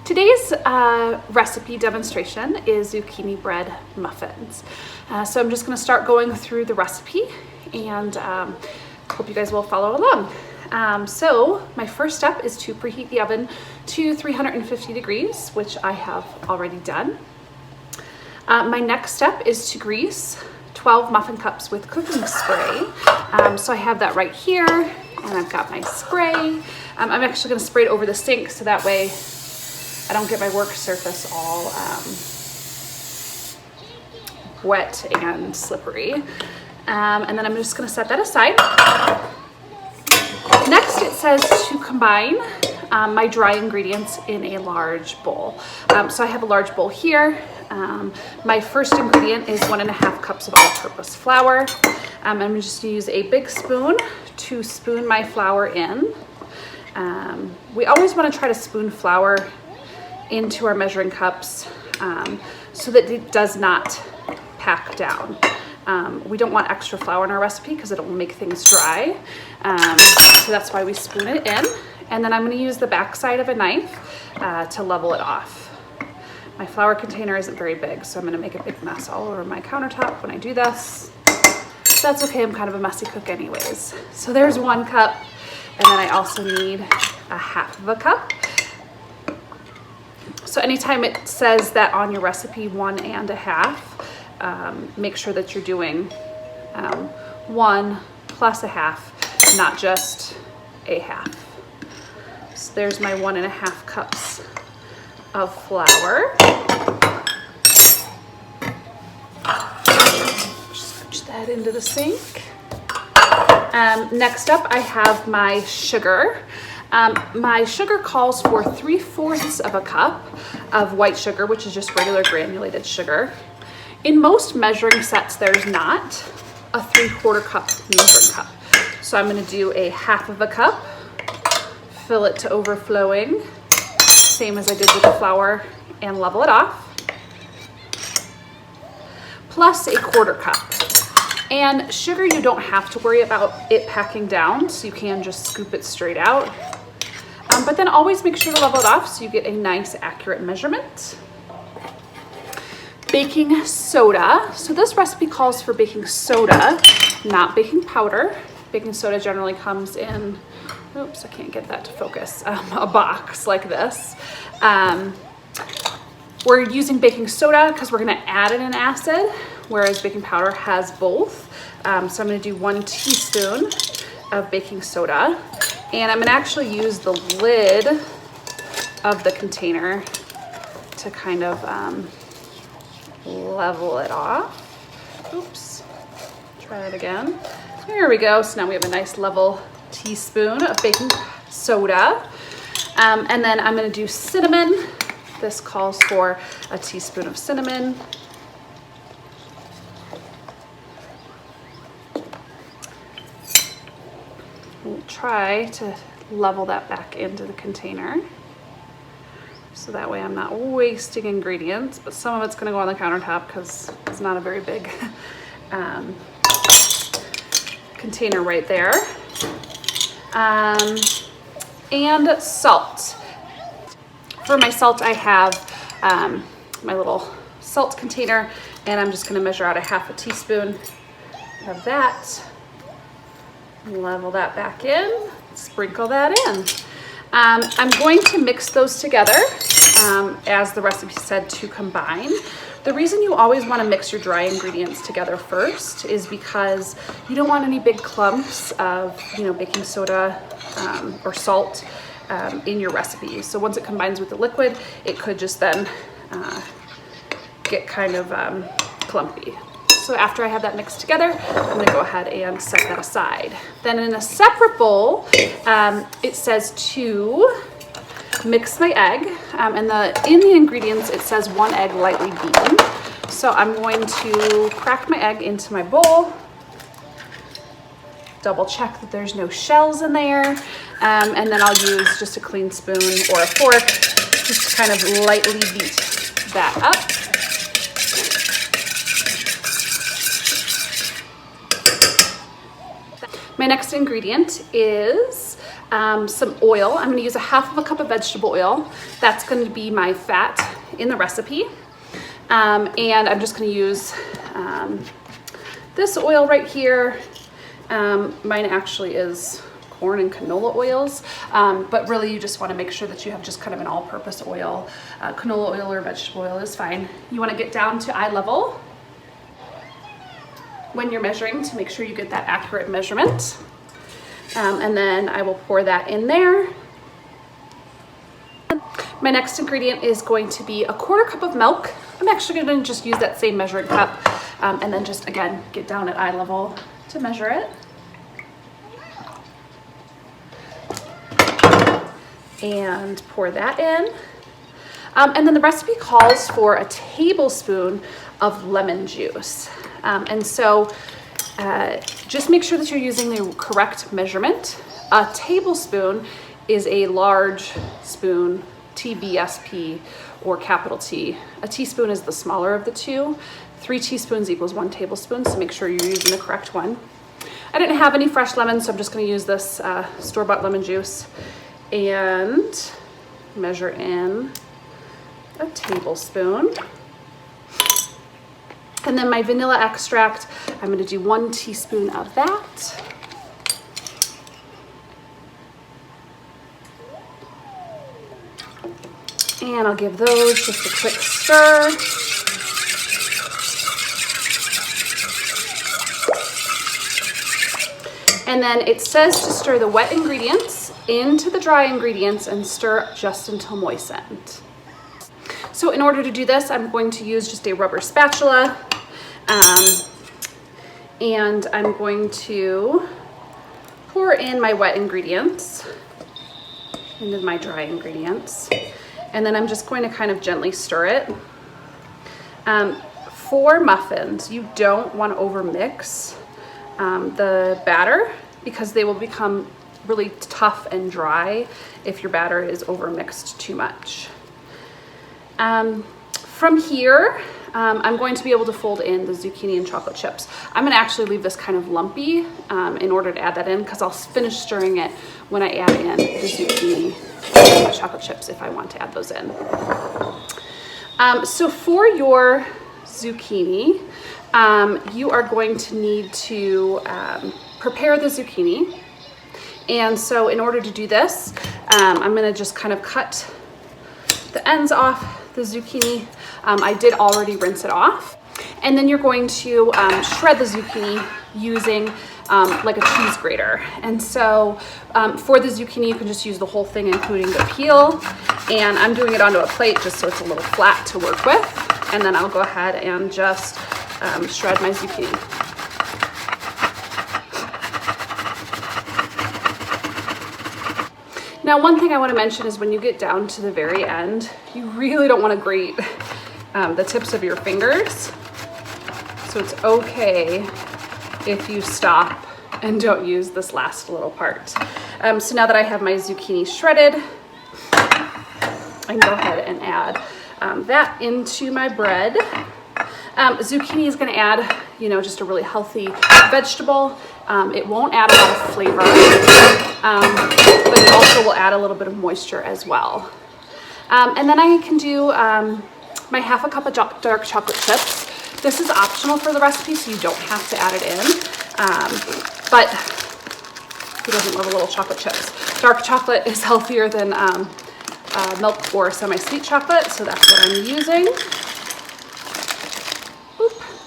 Today's recipe demonstration is zucchini bread muffins. So I'm just going to start going through the recipe and hope you guys will follow along. So my first step is to preheat the oven to 350 degrees, which I have already done. My next step is to grease 12 muffin cups with cooking spray. So I have that right here, and I've got my spray. I'm actually going to spray it over the sink so that way I don't get my work surface all wet and slippery. And then I'm just going to set that aside. Next, it says to combine my dry ingredients in a large bowl. So I have a large bowl here. My first ingredient is 1.5 cups of all-purpose flour. I'm just going to use a big spoon to spoon my flour in. We always want to try to spoon flour into our measuring cups so that it does not pack down. We don't want extra flour in our recipe because it will make things dry. So that's why we spoon it in. And then I'm going to use the back side of a knife to level it off. My flour container isn't very big, so I'm going to make a big mess all over my countertop when I do this. That's okay, I'm kind of a messy cook anyways. So there's 1 cup, and then I also need 1/2 cup. So anytime it says that on your recipe 1 1/2, make sure that you're doing 1 plus 1/2, not just 1/2. So there's my 1.5 cups of flour. Switch that into the sink. Next up, I have my sugar. My sugar calls for 3/4 cup of white sugar, which is just regular granulated sugar. In most measuring sets, there's not a 3/4 cup measuring cup. So I'm going to do 1/2 cup, fill it to overflowing, same as I did with the flour, and level it off, plus 1/4 cup. And sugar, you don't have to worry about it packing down, so you can just scoop it straight out. But then always make sure to level it off so you get a nice accurate measurement. Baking soda. So this recipe calls for baking soda, not baking powder. Baking soda generally comes in, oops, I can't get that to focus, a box like this. We're using baking soda because we're going to add in an acid, whereas baking powder has both. So I'm going to do 1 teaspoon of baking soda, and I'm going to actually use the lid of the container to kind of level it off. Oops, try it again. There we go. So now we have a nice level teaspoon of baking soda. And then I'm going to do cinnamon. This calls for a teaspoon of cinnamon. We'll try to level that back into the container, so that way I'm not wasting ingredients, but some of it's going to go on the countertop because it's not a very big container right there. And salt. For my salt, I have my little salt container, and I'm just going to measure out 1/2 teaspoon of that. Level that back in, sprinkle that in. I'm going to mix those together as the recipe said to combine. The reason you always want to mix your dry ingredients together first is because you don't want any big clumps of, baking soda or salt in your recipe. So once it combines with the liquid, it could just then get kind of clumpy. So after I have that mixed together, I'm going to go ahead and set that aside. Then in a separate bowl, it says to mix my egg. And in the ingredients, it says 1 egg lightly beaten. So I'm going to crack my egg into my bowl. Double check that there's no shells in there. And then I'll use just a clean spoon or a fork just to kind of lightly beat that up. My next ingredient is some oil. I'm going to use a half of a cup of vegetable oil. That's going to be my fat in the recipe. And I'm just going to use this oil right here. Mine actually is corn and canola oils, but really you just want to make sure that you have just kind of an all-purpose oil. Canola oil or vegetable oil is fine. You want to get down to eye level when you're measuring to make sure you get that accurate measurement. And then I will pour that in there. My next ingredient is going to be a 1/4 cup of milk. I'm actually going to just use that same measuring cup, and then just again get down at eye level to measure it. And pour that in. And then the recipe calls for a tablespoon of lemon juice. And so just make sure that you're using the correct measurement. A tablespoon is a large spoon, TBSP or capital T. A teaspoon is the smaller of the two. 3 teaspoons equals 1 tablespoon, so make sure you're using the correct one. I didn't have any fresh lemons, so I'm just going to use this store-bought lemon juice and measure in a tablespoon. And then my vanilla extract, I'm going to do 1 teaspoon of that. And I'll give those just a quick stir. And then it says to stir the wet ingredients into the dry ingredients and stir just until moistened. So in order to do this, I'm going to use just a rubber spatula, and I'm going to pour in my wet ingredients into my dry ingredients, and then I'm just going to kind of gently stir it. For muffins, you don't want to overmix the batter because they will become really tough and dry if your batter is overmixed too much. From here, I'm going to be able to fold in the zucchini and chocolate chips. I'm going to actually leave this kind of lumpy in order to add that in, because I'll finish stirring it when I add in the zucchini and the chocolate chips if I want to add those in. So for your zucchini, you are going to need to prepare the zucchini. And so in order to do this, I'm going to just kind of cut the ends off the zucchini. I did already rinse it off. And then you're going to shred the zucchini using like a cheese grater. And so for the zucchini, you can just use the whole thing, including the peel. And I'm doing it onto a plate just so it's a little flat to work with. And then I'll go ahead and just shred my zucchini. Now, one thing I want to mention is when you get down to the very end, you really don't want to grate the tips of your fingers. So it's okay if you stop and don't use this last little part. So now that I have my zucchini shredded, I can go ahead and add that into my bread. Zucchini is going to add, just a really healthy vegetable. It won't add a lot of flavor, but it also will add a little bit of moisture as well. And then I can do my half a cup of dark chocolate chips. This is optional for the recipe, so you don't have to add it in. But who doesn't love a little chocolate chips? Dark chocolate is healthier than milk or semi-sweet chocolate, so that's what I'm using.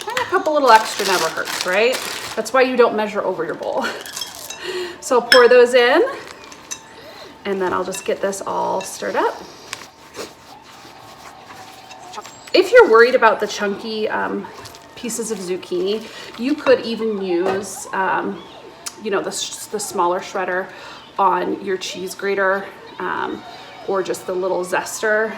And a couple little extra never hurts, right? That's why you don't measure over your bowl. So I'll pour those in, and then I'll just get this all stirred up. If you're worried about the chunky pieces of zucchini, you could even use, the smaller shredder on your cheese grater, or just the little zester.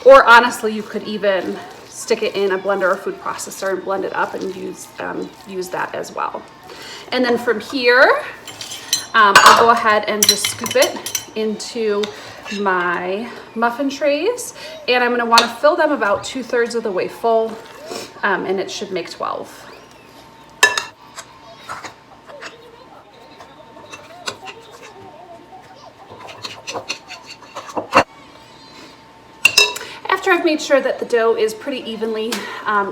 Or honestly, you could even stick it in a blender or food processor and blend it up and use that as well. And then from here, I'll go ahead and just scoop it into my muffin trays, and I'm going to want to fill them about 2/3 of the way full, and it should make 12. After I've made sure that the dough is pretty evenly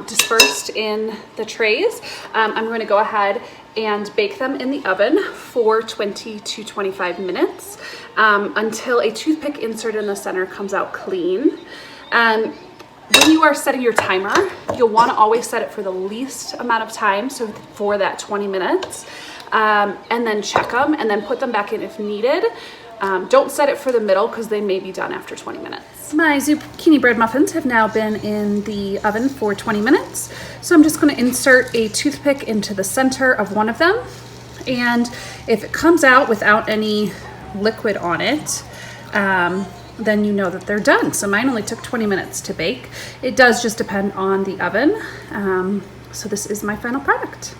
dispersed in the trays, I'm going to go ahead and bake them in the oven for 20 to 25 minutes until a toothpick insert in the center comes out clean. When you are setting your timer, you'll want to always set it for the least amount of time, so for that 20 minutes, and then check them and then put them back in if needed. Don't set it for the middle because they may be done after 20 minutes. My zucchini bread muffins have now been in the oven for 20 minutes. So I'm just going to insert a toothpick into the center of one of them. And if it comes out without any liquid on it, then you know that they're done. So mine only took 20 minutes to bake. It does just depend on the oven. So this is my final product.